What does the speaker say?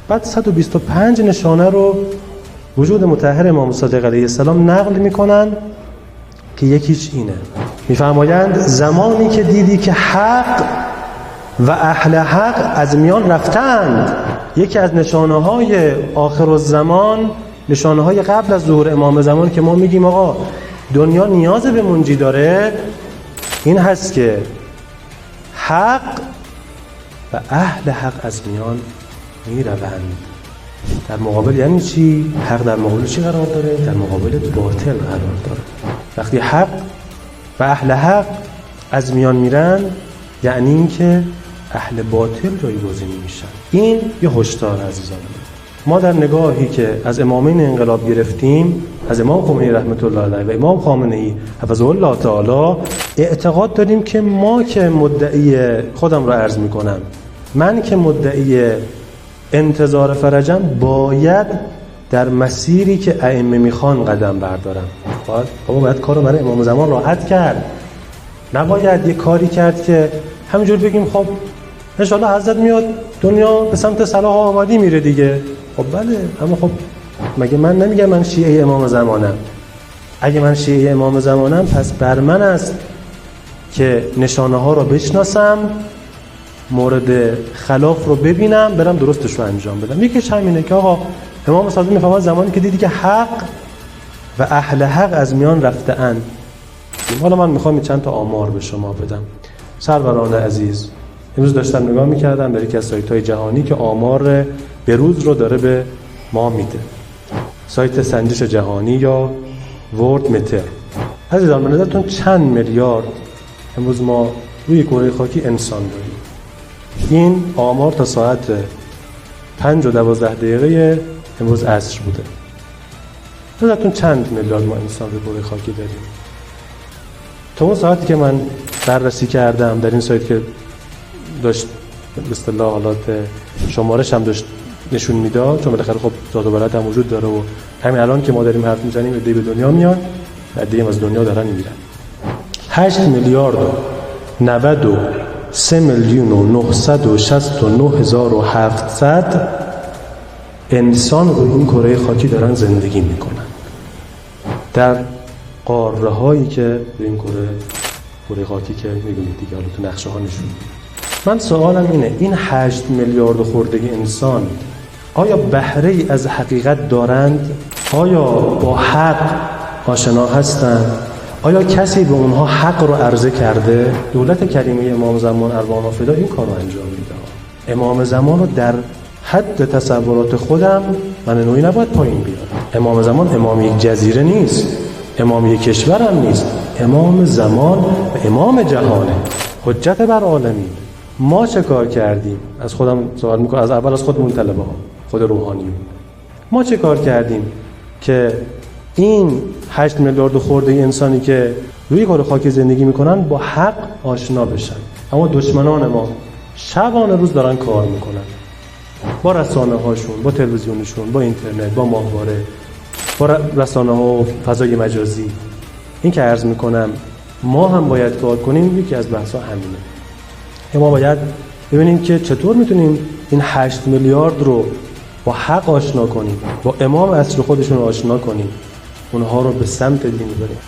بعد 125 نشانه رو وجود مطهر امام صادق علیه السلام نقل میکنن که یکیش اینه. میفرمایند زمانی که دیدی که حق و اهل حق از میان رفتند، یکی از نشانه های آخر الزمان، نشانه های قبل از ظهور امام زمان که ما میگیم آقا دنیا نیاز به منجی داره، این هست که حق و اهل حق از میان میروند. در مقابل یعنی چی؟ حق در مقابل چی قرار داره؟ در مقابل باطل قرار داره. وقتی حق و اهل حق از میان میرن یعنی این که اهل باطل جایگزین میشن. این یه هشدار عزیزان. ما در نگاهی که از امامین انقلاب گرفتیم، از امام خمینی رحمت الله علیه و امام خامنه‌ای حفظه الله تعالی، اعتقاد داریم که ما که مدعی، خودم رو عرض میکنم، من که مدعی انتظار فرجم، باید در مسیری که ائمه میخوان قدم بردارم. باید کارو برای امام زمان راحت کرد. نباید یه کاری کرد که همینجور بگیم خب انشاءالله حضرت میاد دنیا به سمت صلاح و آبادی میره دیگه. خب بله، اما خب مگه من نمیگم من شیعه امام زمانم؟ اگه من شیعه امام زمانم پس بر من است که نشانه ها رو بشناسم، مورد خلاف رو ببینم، برم درستش رو انجام بدم. یکیش همینه که آقا امام صادق میفهمد زمانی که دیدی که حق و اهل حق از میان رفته اند. حالا من میخوام چند تا آمار به شما بدم. سروران عزیز، امروز داشتم نگاه میکردم در یکی از سایت‌های جهانی که آمار بروز رو داره به ما میده، سایت سنجش جهانی یا ورد متر. عزیزان، به نظرتون چند میلیارد امروز ما روی کره خاکی انسان داریم؟ این آمار تا ساعت 5:12 امروز عصر بوده. به نظرتون چند میلیارد ما انسان روی کره خاکی داریم؟ تا اون ساعتی که من بررسی کردم در این سایت که داشت به اصطلاح حالات شمارش هم داشت نشون میداد، چون بالاخره خب ذات و بلد هم وجود داره و همین الان که ما داریم حرف میزنیم عده‌ای به دنیا میان، عده‌ای از دنیا دارن میرن. 8 میلیارد و 93 میلیون و 969 هزار و 700 انسان روی این کره خاکی دارن زندگی میکنن در قاره هایی که روی این کره خاکی که میبینید دیگه، حالا تو نقشه ها نشون میده. من سوالم اینه، این 8 میلیارد خورده انسان آیا بهره ای از حقیقت دارند؟ آیا با حق آشنا هستند؟ آیا کسی به اونها حق رو عرضه کرده؟ دولت کریمه امام زمان ارواح فدا این کار رو انجام میده. امام زمان رو در حد تصورات خودم من نوعی نباید پایین بیارم. امام زمان امام یک جزیره نیست، امام یک کشور هم نیست، امام زمان و امام جهانه، حجت بر عالمین. ما چه کار کردیم؟ از خودم سوال میکنم، از اول از خودمون طلبه ها، خود روحانیون. ما چه کار کردیم که این 8 میلیارد خورده انسانی که روی کره خاکی زندگی میکنن با حق آشنا بشن؟ اما دشمنان ما شبانه روز دارن کار میکنن، با رسانه هاشون، با تلویزیونشون، با اینترنت، با ماهواره، با رسانه ها و فضای مجازی. این که عرض میکنم ما هم باید کار کنیم. یکی از بحثا همینه که ما باید ببینیم که چطور میتونیم این 8 میلیارد رو با حق آشنا کنیم، با امام عصر خودشون آشنا کنیم، اونها رو به سمت دین بریم.